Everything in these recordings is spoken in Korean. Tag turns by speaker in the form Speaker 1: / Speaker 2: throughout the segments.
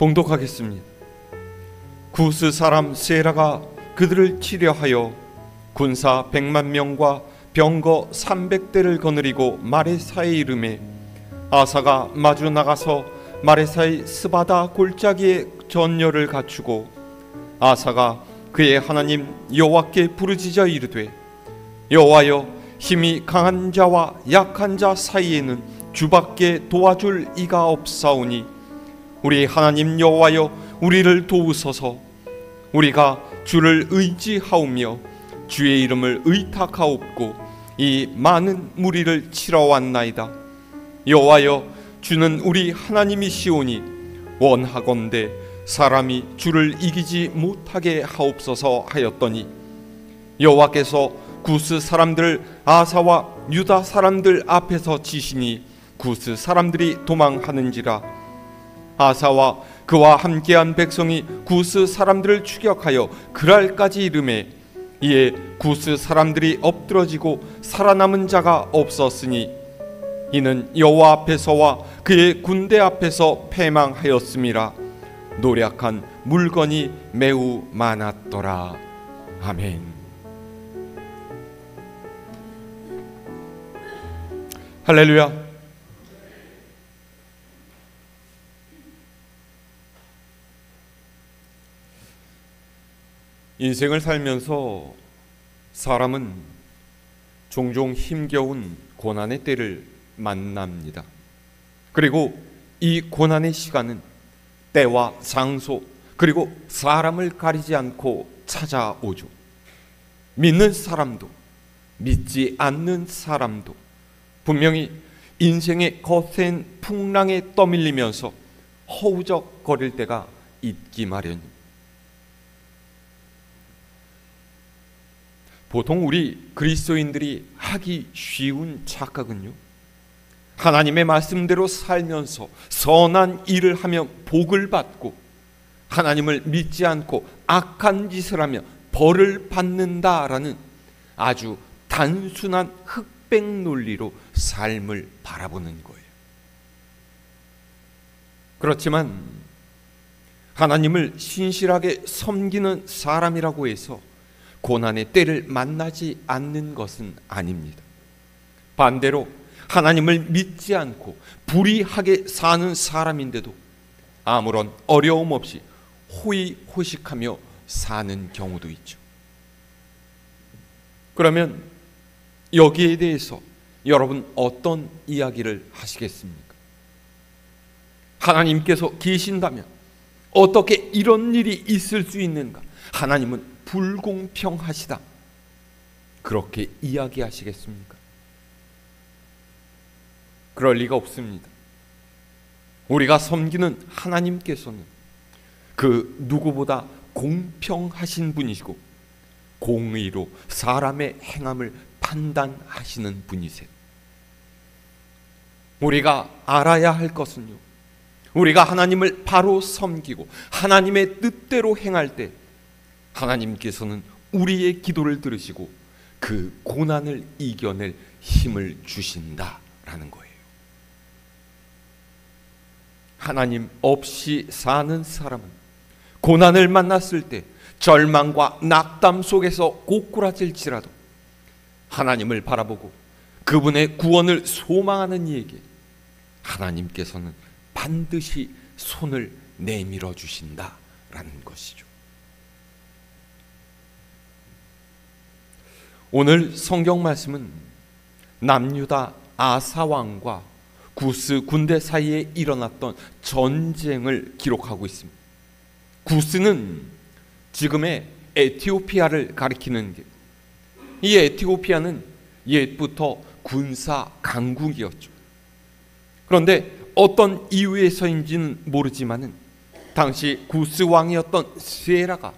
Speaker 1: 봉독하겠습니다. 구스 사람 세라가 그들을 치려하여 군사 100만 명과 병거 300대를 거느리고 마레사에 이르매 아사가 마주 나가서 마레사의 스바다 골짜기에 전열을 갖추고 아사가 그의 하나님 여호와께 부르짖어 이르되 여호와여 힘이 강한 자와 약한 자 사이에는 주밖에 도와줄 이가 없사오니 우리 하나님 여호와여 우리를 도우소서. 우리가 주를 의지하오며 주의 이름을 의탁하옵고 이 많은 무리를 치러 왔나이다. 여호와여 주는 우리 하나님이시오니 원하건대 사람이 주를 이기지 못하게 하옵소서 하였더니 여호와께서 구스 사람들 아사와 유다 사람들 앞에서 치시니 구스 사람들이 도망하는지라. 아사와 그와 함께한 백성이 구스 사람들을 추격하여 그랄까지 이르매 이에 구스 사람들이 엎드러지고 살아남은 자가 없었으니 이는 여호와 앞에서와 그의 군대 앞에서 패망하였음이라. 노력한 물건이 매우 많았더라. 아멘. 할렐루야. 인생을 살면서 사람은 종종 힘겨운 고난의 때를 만납니다. 그리고 이 고난의 시간은 때와 장소 그리고 사람을 가리지 않고 찾아오죠. 믿는 사람도 믿지 않는 사람도 분명히 인생의 거센 풍랑에 떠밀리면서 허우적거릴 때가 있기 마련입니다. 보통 우리 그리스도인들이 하기 쉬운 착각은요, 하나님의 말씀대로 살면서 선한 일을 하며 복을 받고 하나님을 믿지 않고 악한 짓을 하며 벌을 받는다라는 아주 단순한 흑백 논리로 삶을 바라보는 거예요. 그렇지만 하나님을 신실하게 섬기는 사람이라고 해서 고난의 때를 만나지 않는 것은 아닙니다. 반대로 하나님을 믿지 않고 불의하게 사는 사람인데도 아무런 어려움 없이 호의호식하며 사는 경우도 있죠. 그러면 여기에 대해서 여러분 어떤 이야기를 하시겠습니까? 하나님께서 계신다면 어떻게 이런 일이 있을 수 있는가? 하나님은 불공평하시다. 그렇게 이야기하시겠습니까? 그럴 리가 없습니다. 우리가 섬기는 하나님께서는 그 누구보다 공평하신 분이시고 공의로 사람의 행함을 판단하시는 분이세요. 우리가 알아야 할 것은요, 우리가 하나님을 바로 섬기고 하나님의 뜻대로 행할 때 하나님께서는 우리의 기도를 들으시고 그 고난을 이겨낼 힘을 주신다라는 거예요. 하나님 없이 사는 사람은 고난을 만났을 때 절망과 낙담 속에서 고꾸라질지라도 하나님을 바라보고 그분의 구원을 소망하는 이에게 하나님께서는 반드시 손을 내밀어 주신다라는 것이죠. 오늘 성경 말씀은 남유다 아사 왕과 구스 군대 사이에 일어났던 전쟁을 기록하고 있습니다. 구스는 지금의 에티오피아를 가리키는 게, 이 에티오피아는 옛부터 군사 강국이었죠. 그런데 어떤 이유에서인지는 모르지만은 당시 구스 왕이었던 세라가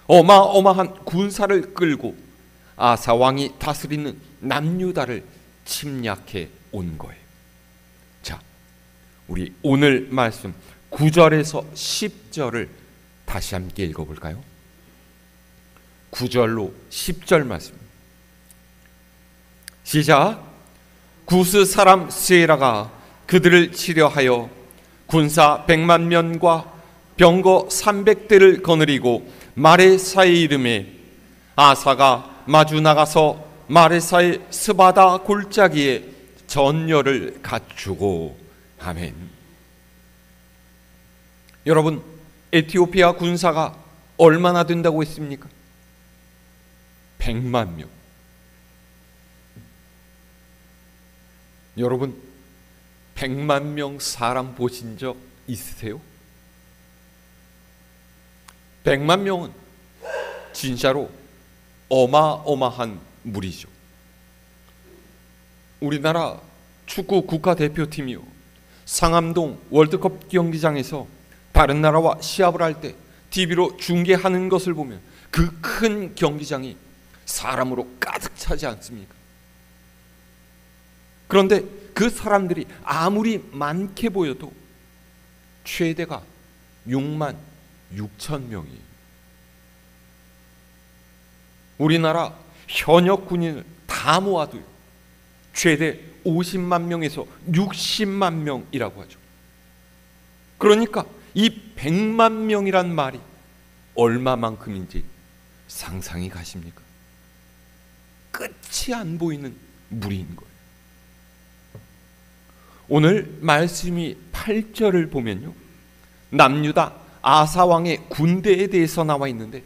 Speaker 1: 어마어마한 군사를 끌고 아사 왕이 다스리는 남유다를 침략해 온 거예요. 자, 우리 오늘 말씀 9절에서 10절을 다시 함께 읽어볼까요? 9절로 10절 말씀. 시작. 구스 사람 세라가 그들을 치려하여 군사 100만 명과 병거 300대를 거느리고 마레사의 이름에 아사가 마주 나가서 마레사의 스바다 골짜기에 전열을 갖추고. 아멘. 여러분, 에티오피아 군사가 얼마나 된다고 했습니까? 100만 명. 여러분, 100만 명 사람 보신 적 있으세요? 100만 명은 진짜로 어마어마한 무리죠. 우리나라 축구 국가대표팀이요, 상암동 월드컵 경기장에서 다른 나라와 시합을 할 때 TV로 중계하는 것을 보면 그 큰 경기장이 사람으로 가득 차지 않습니까? 그런데 그 사람들이 아무리 많게 보여도 최대가 6만 6천 명이에요. 우리나라 현역 군인을 다 모아도요, 최대 50만 명에서 60만 명이라고 하죠. 그러니까 이 100만 명이란 말이 얼마만큼인지 상상이 가십니까? 끝이 안 보이는 무리인 거예요. 오늘 말씀이 8절을 보면요, 남유다 아사왕의 군대에 대해서 나와 있는데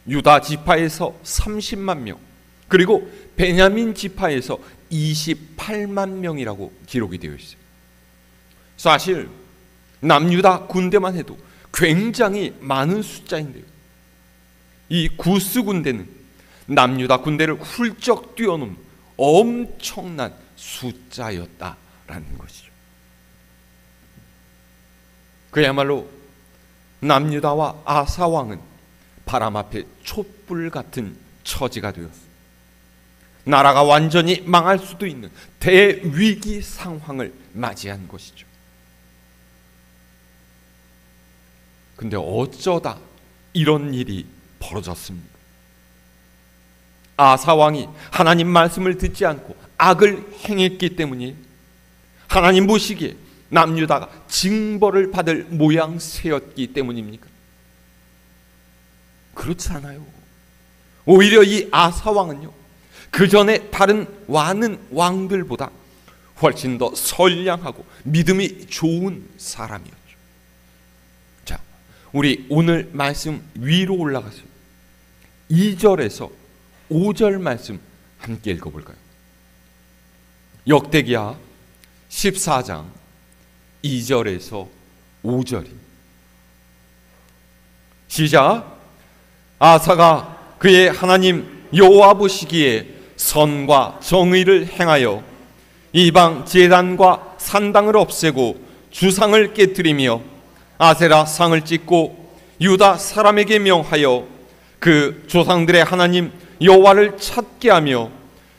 Speaker 1: 유다 지파에서 30만 명, 그리고 베냐민 지파에서 28만 명이라고 기록이 되어 있어요. 사실 남유다 군대만 해도 굉장히 많은 숫자인데요, 이 구스 군대는 남유다 군대를 훌쩍 뛰어넘는 엄청난 숫자였다라는 것이죠. 그야말로 남유다와 아사왕은 바람 앞에 촛불 같은 처지가 되었습니다. 나라가 완전히 망할 수도 있는 대위기 상황을 맞이한 것이죠. 근데 어쩌다 이런 일이 벌어졌습니까? 아사왕이 하나님 말씀을 듣지 않고 악을 행했기 때문이에요. 하나님 보시기에 남유다가 징벌을 받을 모양새였기 때문입니까? 그렇지 않아요. 오히려 이 아사왕은요, 그 전에 다른 많은 왕들보다 훨씬 더 선량하고 믿음이 좋은 사람이었죠. 자, 우리 오늘 말씀 위로 올라가서 2절에서 5절 말씀 함께 읽어볼까요? 역대기야 14장 2절에서 5절입니다. 시작. 아사가 그의 하나님 여호와 보시기에 선과 정의를 행하여 이방 제단과 산당을 없애고 주상을 깨뜨리며 아세라 상을 찢고 유다 사람에게 명하여 그 조상들의 하나님 여호와를 찾게 하며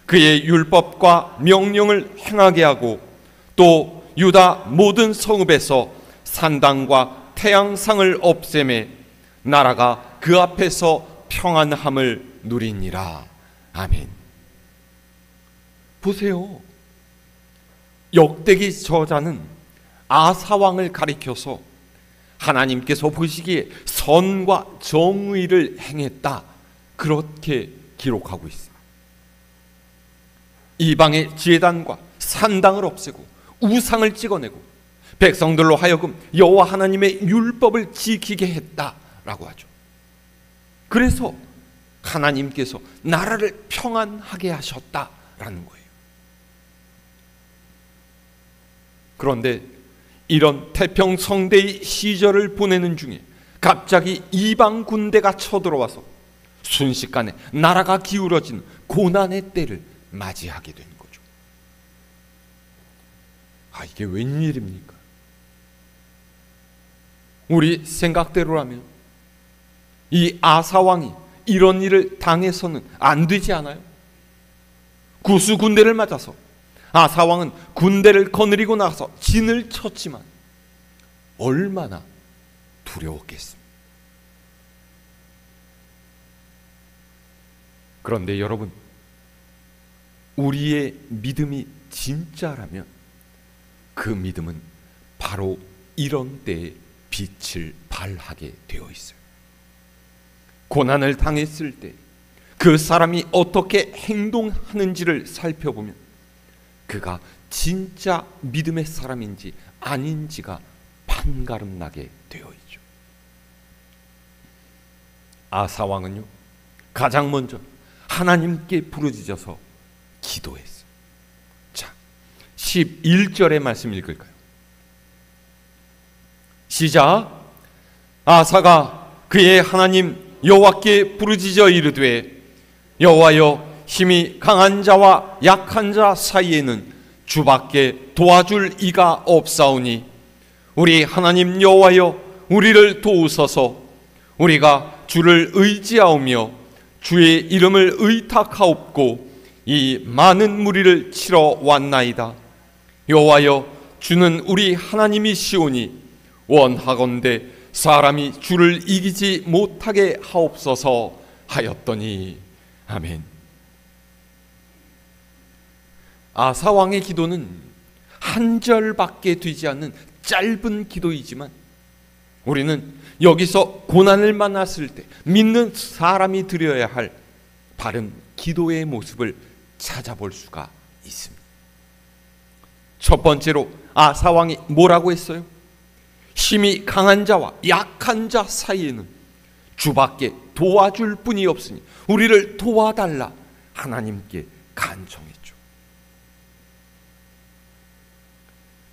Speaker 1: 그의 율법과 명령을 행하게 하고 또 유다 모든 성읍에서 산당과 태양상을 없애매 나라가 그 앞에서 평안함을 누리니라. 아멘. 보세요. 역대기 저자는 아사왕을 가리켜서 하나님께서 보시기에 선과 정의를 행했다, 그렇게 기록하고 있습니다. 이방의 제단과 산당을 없애고 우상을 찍어내고 백성들로 하여금 여호와 하나님의 율법을 지키게 했다라고 하죠. 그래서 하나님께서 나라를 평안하게 하셨다라는 거예요. 그런데 이런 태평성대의 시절을 보내는 중에 갑자기 이방 군대가 쳐들어와서 순식간에 나라가 기울어지는 고난의 때를 맞이하게 된 거죠. 이게 웬일입니까? 우리 생각대로라면 이 아사왕이 이런 일을 당해서는 안 되지 않아요? 구스 군대를 맞아서 아사왕은 군대를 거느리고 나서 진을 쳤지만 얼마나 두려웠겠습니까? 그런데 여러분, 우리의 믿음이 진짜라면 그 믿음은 바로 이런 때에 빛을 발합니다. 말하게 되어 있어요. 고난을 당했을 때 그 사람이 어떻게 행동하는지를 살펴보면 그가 진짜 믿음의 사람인지 아닌지가 판가름 나게 되어 있죠. 아사 왕은요, 가장 먼저 하나님께 부르짖어서 기도했어요. 자, 11절의 말씀 읽을까요? 시작. 아사가 그의 하나님 여호와께 부르짖어 이르되 여호와여, 힘이 강한 자와 약한 자 사이에는 주밖에 도와줄 이가 없사오니 우리 하나님 여호와여, 우리를 도우소서. 우리가 주를 의지하오며 주의 이름을 의탁하옵고 이 많은 무리를 치러 왔나이다. 여호와여, 주는 우리 하나님이시오니 원하건대 사람이 주를 이기지 못하게 하옵소서 하였더니. 아멘. 아사 왕의 기도는 한 절밖에 되지 않는 짧은 기도이지만 우리는 여기서 고난을 만났을 때 믿는 사람이 드려야 할 바른 기도의 모습을 찾아볼 수가 있습니다. 첫 번째로 아사 왕이 뭐라고 했어요? 힘이 강한 자와 약한 자 사이에는 주밖에 도와줄 분이 없으니 우리를 도와달라 하나님께 간청했죠.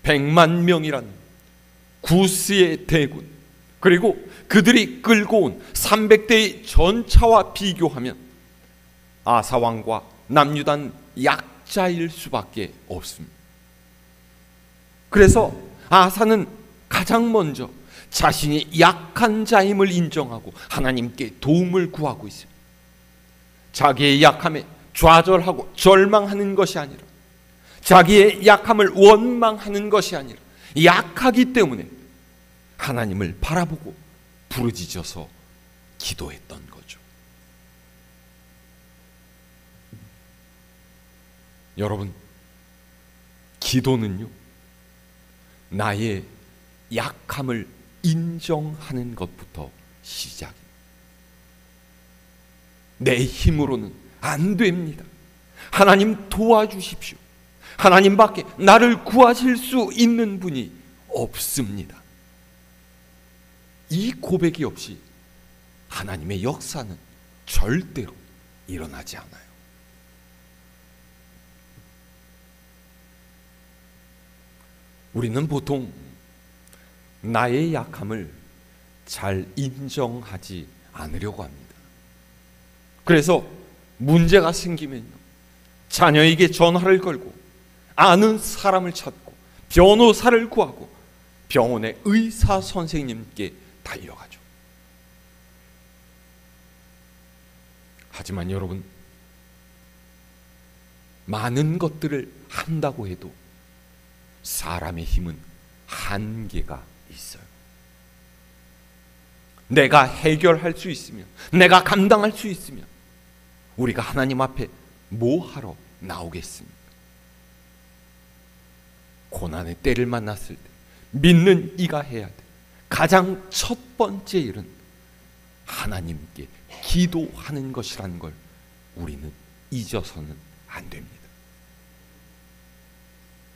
Speaker 1: 100만 명이라는 구스의 대군, 그리고 그들이 끌고 온 300대의 전차와 비교하면 아사왕과 남유다는 약자일 수밖에 없습니다. 그래서 아사는 가장 먼저 자신이 약한 자임을 인정하고 하나님께 도움을 구하고 있습니다. 자기의 약함에 좌절하고 절망하는 것이 아니라, 자기의 약함을 원망하는 것이 아니라 약하기 때문에 하나님을 바라보고 부르짖어서 기도했던 거죠. 여러분, 기도는요, 나의 약함을 인정하는 것부터 시작입니다. 내 힘으로는 안 됩니다. 하나님 도와주십시오. 하나님밖에 나를 구하실 수 있는 분이 없습니다. 이 고백이 없이 하나님의 역사는 절대로 일어나지 않아요. 우리는 보통 나의 약함을 잘 인정하지 않으려고 합니다. 그래서 문제가 생기면요, 자녀에게 전화를 걸고 아는 사람을 찾고 변호사를 구하고 병원의 의사 선생님께 달려가죠. 하지만 여러분, 많은 것들을 한다고 해도 사람의 힘은 한계가 있어요. 내가 해결할 수 있으면, 내가 감당할 수 있으면 우리가 하나님 앞에 뭐 하러 나오겠습니까? 고난의 때를 만났을 때 믿는 이가 해야 돼 가장 첫 번째 일은 하나님께 기도하는 것이라는 걸 우리는 잊어서는 안 됩니다.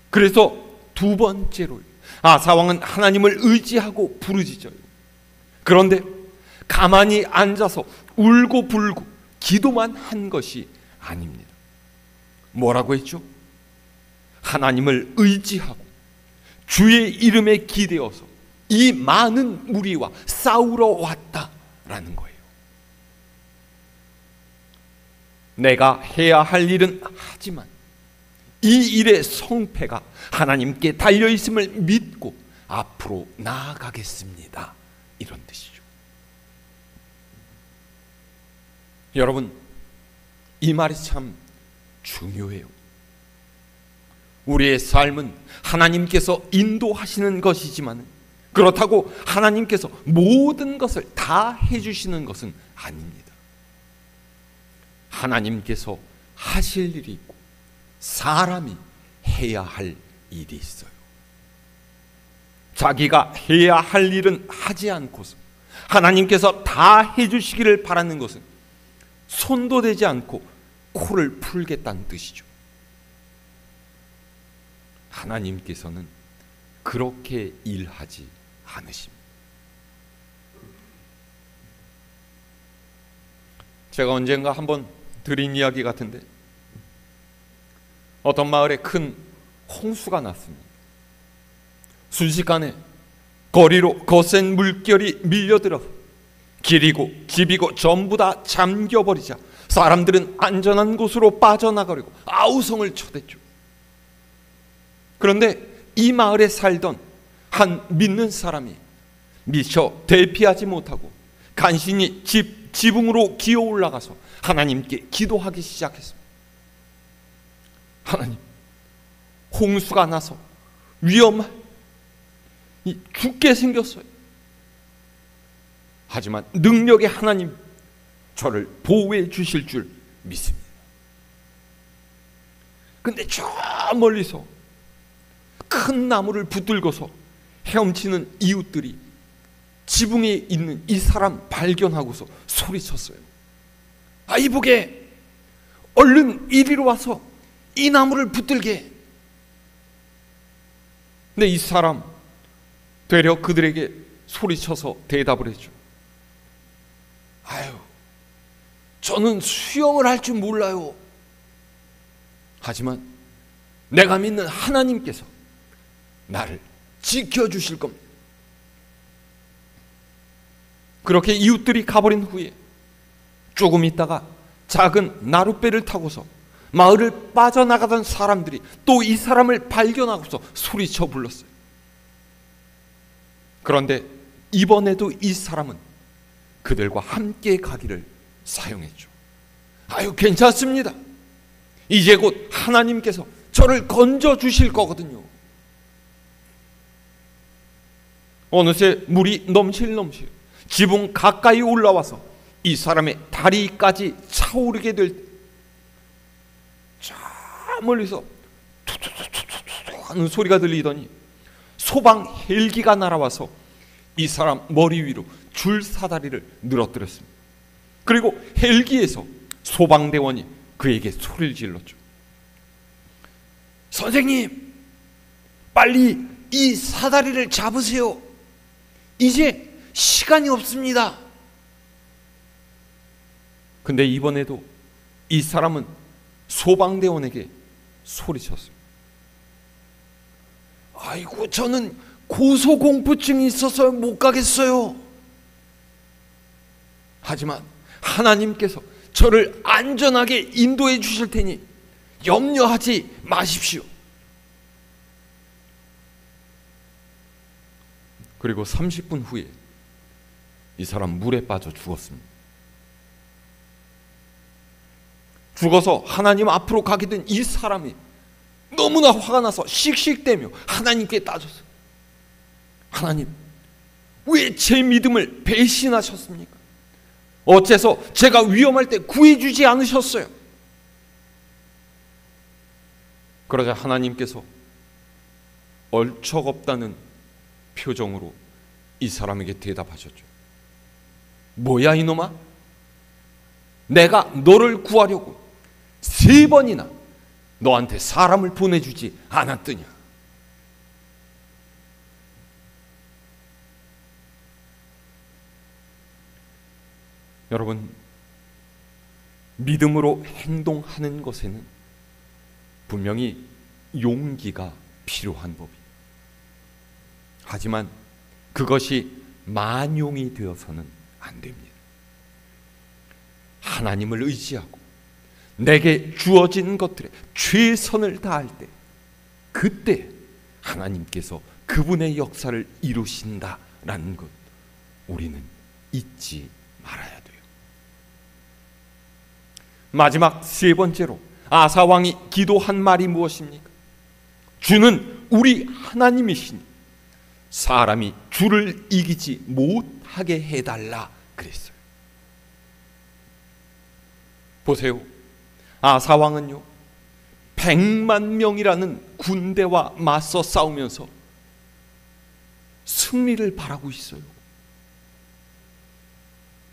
Speaker 1: 그래서 두 번째로 아사왕은 하나님을 의지하고 부르짖어요. 그런데 가만히 앉아서 울고 불고 기도만 한 것이 아닙니다. 뭐라고 했죠? 하나님을 의지하고 주의 이름에 기대어서 이 많은 무리와 싸우러 왔다라는 거예요. 내가 해야 할 일은 하지만 이 일의 성패가 하나님께 달려있음을 믿고 앞으로 나아가겠습니다, 이런 뜻이죠. 여러분, 이 말이 참 중요해요. 우리의 삶은 하나님께서 인도하시는 것이지만 그렇다고 하나님께서 모든 것을 다 해주시는 것은 아닙니다. 하나님께서 하실 일이 있고 사람이 해야 할 일이 있어요. 자기가 해야 할 일은 하지 않고서 하나님께서 다 해주시기를 바라는 것은 손도 대지 않고 코를 풀겠다는 뜻이죠. 하나님께서는 그렇게 일하지 않으십니다. 제가 언젠가 한번 드린 이야기 같은데, 어떤 마을에 큰 홍수가 났습니다. 순식간에 거리로 거센 물결이 밀려들어 길이고 집이고 전부 다 잠겨버리자 사람들은 안전한 곳으로 빠져나가려고 아우성을 쳐댔죠. 그런데 이 마을에 살던 한 믿는 사람이 미처 대피하지 못하고 간신히 지붕으로 기어 올라가서 하나님께 기도하기 시작했습니다. 하나님, 홍수가 나서 죽게 생겼어요. 하지만 능력의 하나님, 저를 보호해 주실 줄 믿습니다. 근데 저 멀리서 큰 나무를 붙들고서 헤엄치는 이웃들이 지붕에 있는 이 사람 발견하고서 소리쳤어요. 이보게, 얼른 이리로 와서 이 나무를 붙들게. 근데 이 사람 되려 그들에게 소리쳐서 대답을 했죠. 저는 수영을 할 줄 몰라요. 하지만 내가 믿는 하나님께서 나를 지켜주실 겁니다. 그렇게 이웃들이 가버린 후에 조금 있다가 작은 나룻배를 타고서 마을을 빠져나가던 사람들이 또 이 사람을 발견하고서 소리쳐 불렀어요. 그런데 이번에도 이 사람은 그들과 함께 가기를 사용했죠. 괜찮습니다. 이제 곧 하나님께서 저를 건져 주실 거거든요. 어느새 물이 넘실 지붕 가까이 올라와서 이 사람의 다리까지 차오르게 될 때, 저 멀리서 툭툭툭툭 하는 소리가 들리더니 소방 헬기가 날아와서 이 사람 머리 위로 줄 사다리를 늘어뜨렸습니다. 그리고 헬기에서 소방대원이 그에게 소리를 질렀죠. 선생님, 빨리 이 사다리를 잡으세요. 이제 시간이 없습니다. 근데 이번에도 이 사람은 소방대원에게 소리쳤어요. 저는 고소공포증이 있어서 못 가겠어요. 하지만 하나님께서 저를 안전하게 인도해 주실 테니 염려하지 마십시오. 그리고 30분 후에 이 사람 물에 빠져 죽었습니다. 죽어서 하나님 앞으로 가게 된 이 사람이 너무나 화가 나서 씩씩대며 하나님께 따졌어요. 하나님, 왜 제 믿음을 배신하셨습니까? 어째서 제가 위험할 때 구해주지 않으셨어요? 그러자 하나님께서 얼척없다는 표정으로 이 사람에게 대답하셨죠. 뭐야 이놈아? 내가 너를 구하려고 3번이나 너한테 사람을 보내주지 않았더냐? 여러분, 믿음으로 행동하는 것에는 분명히 용기가 필요한 법이. 하지만 그것이 만용이 되어서는 안 됩니다. 하나님을 의지하고 내게 주어진 것들에 최선을 다할 때, 그때 하나님께서 그분의 역사를 이루신다라는 것, 우리는 잊지 말아야 돼요. 마지막 3번째로 아사 왕이 기도한 말이 무엇입니까? 주는 우리 하나님이시니 사람이 주를 이기지 못하게 해달라 그랬어요. 보세요. 아사 왕은요, 100만 명이라는 군대와 맞서 싸우면서 승리를 바라고 있어요.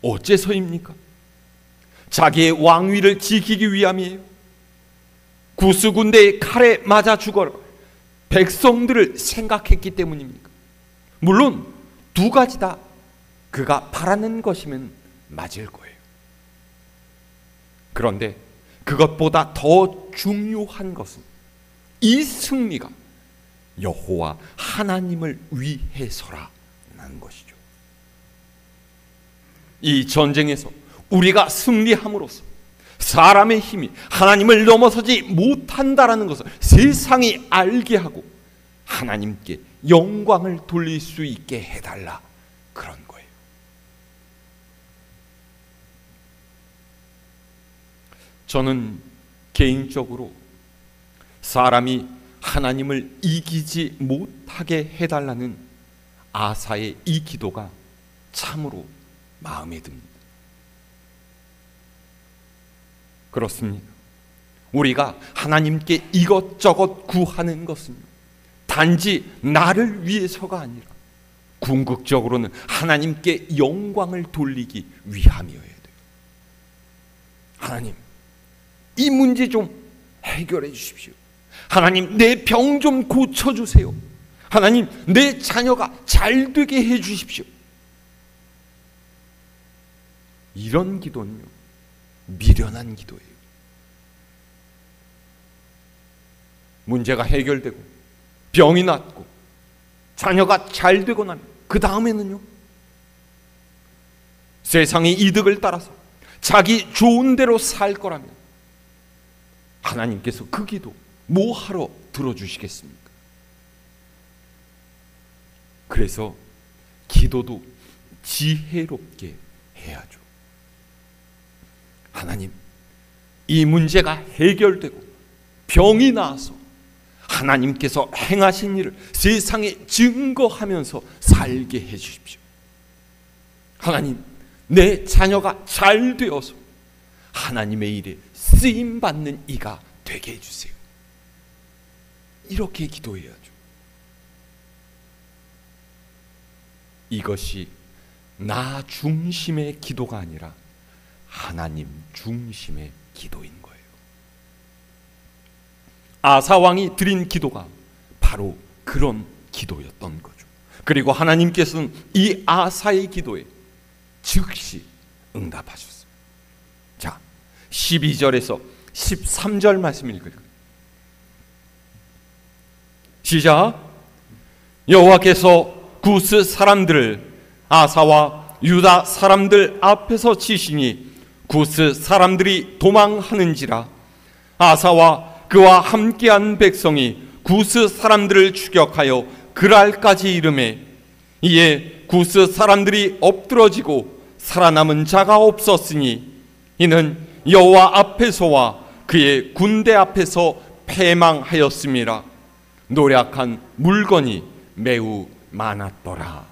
Speaker 1: 어째서입니까? 자기의 왕위를 지키기 위함이에요. 구스 군대의 칼에 맞아 죽어라 백성들을 생각했기 때문입니까? 물론 두 가지 다 그가 바라는 것이면 맞을 거예요. 그런데 그것보다 더 중요한 것은 이 승리가 여호와 하나님을 위해서라는 것이죠. 이 전쟁에서 우리가 승리함으로써 사람의 힘이 하나님을 넘어서지 못한다라는 것을 세상이 알게 하고 하나님께 영광을 돌릴 수 있게 해달라, 그런 거예요. 저는 개인적으로 사람이 하나님을 이기지 못하게 해달라는 아사의 이 기도가 참으로 마음에 듭니다. 그렇습니다. 우리가 하나님께 이것저것 구하는 것은 단지 나를 위해서가 아니라 궁극적으로는 하나님께 영광을 돌리기 위함이어야 돼요. 하나님, 이 문제 좀 해결해 주십시오. 하나님, 내 병 좀 고쳐주세요. 하나님, 내 자녀가 잘 되게 해 주십시오. 이런 기도는요, 미련한 기도예요. 문제가 해결되고 병이 낫고 자녀가 잘 되고 나면 그 다음에는요, 세상의 이득을 따라서 자기 좋은 대로 살 거라면 하나님께서 그 기도 뭐하러 들어주시겠습니까? 그래서 기도도 지혜롭게 해야죠. 하나님, 이 문제가 해결되고 병이 나아서 하나님께서 행하신 일을 세상에 증거하면서 살게 해주십시오. 하나님, 내 자녀가 잘 되어서 하나님의 일에 쓰임받는 이가 되게 해주세요. 이렇게 기도해야죠. 이것이 나 중심의 기도가 아니라 하나님 중심의 기도인 거예요. 아사 왕이 드린 기도가 바로 그런 기도였던 거죠. 그리고 하나님께서는 이 아사의 기도에 즉시 응답하셨어요. 자, 12절에서 13절 말씀 읽을까요? 시작. 여호와께서 구스 사람들을 아사와 유다 사람들 앞에서 치시니 구스 사람들이 도망하는지라. 아사와 그와 함께한 백성이 구스 사람들을 추격하여 그랄까지 이르매 이에 구스 사람들이 엎드러지고 살아남은 자가 없었으니 이는 여호와 앞에서와 그의 군대 앞에서 패망하였음이라. 노략한 물건이 매우 많았더라.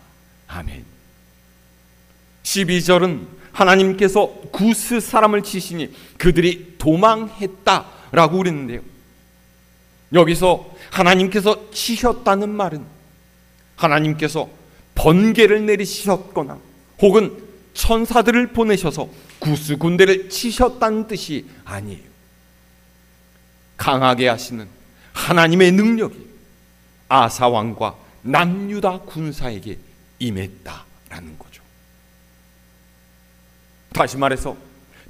Speaker 1: 아멘. 12절은 하나님께서 구스 사람을 치시니 그들이 도망했다라고 그랬는데요, 여기서 하나님께서 치셨다는 말은 하나님께서 번개를 내리셨거나 혹은 천사들을 보내셔서 구스 군대를 치셨다는 뜻이 아니에요. 강하게 하시는 하나님의 능력이 아사 왕과 남유다 군사에게 임했다라는 거죠. 다시 말해서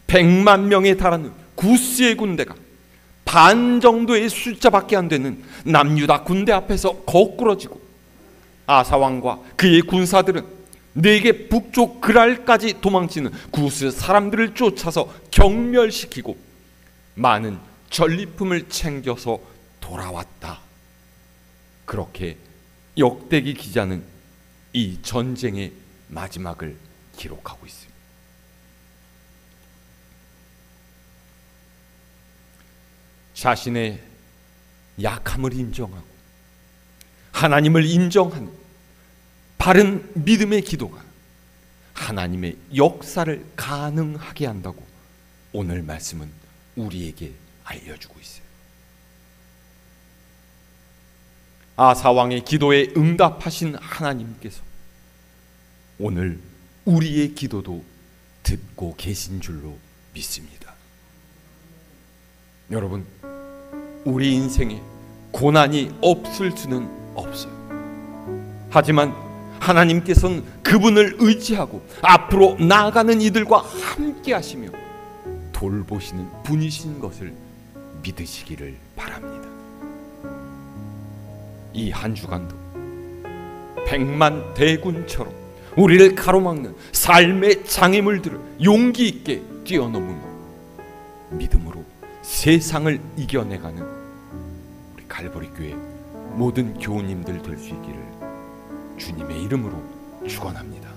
Speaker 1: 100만 명에 달하는 구스의 군대가 반 정도의 숫자밖에 안 되는 남유다 군대 앞에서 거꾸러지고 아사 왕과 그의 군사들은 네게 북쪽 그랄까지 도망치는 구스 사람들을 쫓아서 경멸시키고 많은 전리품을 챙겨서 돌아왔다. 그렇게 역대기 기자는 이 전쟁의 마지막을 기록하고 있습니다. 자신의 약함을 인정하고 하나님을 인정하는 바른 믿음의 기도가 하나님의 역사를 가능하게 한다고 오늘 말씀은 우리에게 알려주고 있어요. 아사 왕의 기도에 응답하신 하나님께서 오늘 우리의 기도도 듣고 계신 줄로 믿습니다. 여러분, 우리 인생에 고난이 없을 수는 없어요. 하지만 하나님께서는 그분을 의지하고 앞으로 나아가는 이들과 함께 하시며 돌보시는 분이신 것을 믿으시기를 바랍니다. 이 한 주간도 백만 대군처럼 우리를 가로막는 삶의 장애물들을 용기 있게 뛰어넘으며 믿음으로 세상을 이겨내가는 우리 갈보리 교회 모든 교우님들 될 수 있기를 주님의 이름으로 축원합니다.